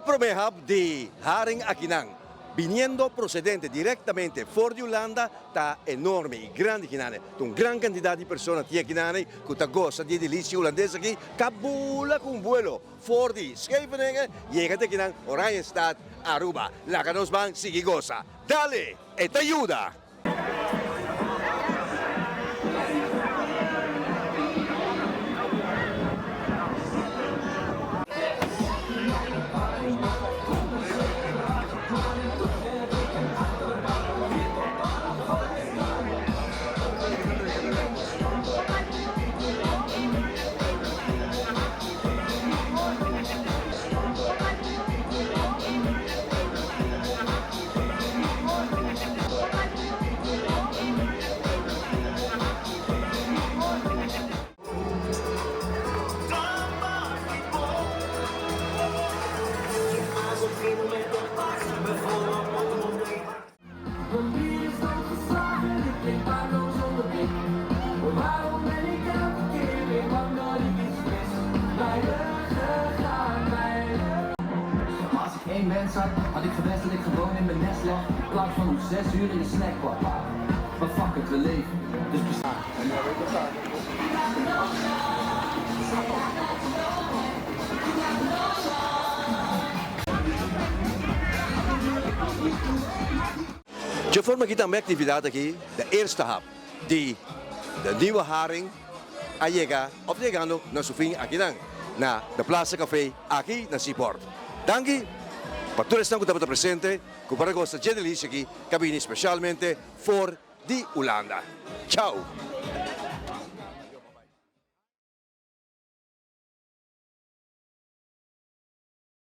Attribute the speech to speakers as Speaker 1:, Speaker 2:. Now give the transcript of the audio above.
Speaker 1: El promehab de haring akinang, viniendo procedente directamente for de Holanda, está enorme y grande kinane. Un gran cantidad de personas que kinane, que ta goza de delicia holandesa aquí, cabula con vuelo, for de Scheveningen, llega de kinang, Oranjestad, Aruba, la que nos van sigue goza. Dale, te ayuda.
Speaker 2: Als ik één mens had ik gewenst dat ik gewoon in mijn nest lag, in plaats van om 6 uur in de snackbar. Maar fuck het, we leven. Dus bestaan.
Speaker 1: Je vormt kita een activiteit aquí, de eerste hap, die de nieuwe haring llega of llegando naar Sofín Aquinan, naar de Plaza Café aquí na Seaport. Danke, para todos están que están presente, que para gosta de delícia aqui, cabine especialmente for de Holanda. Ciao!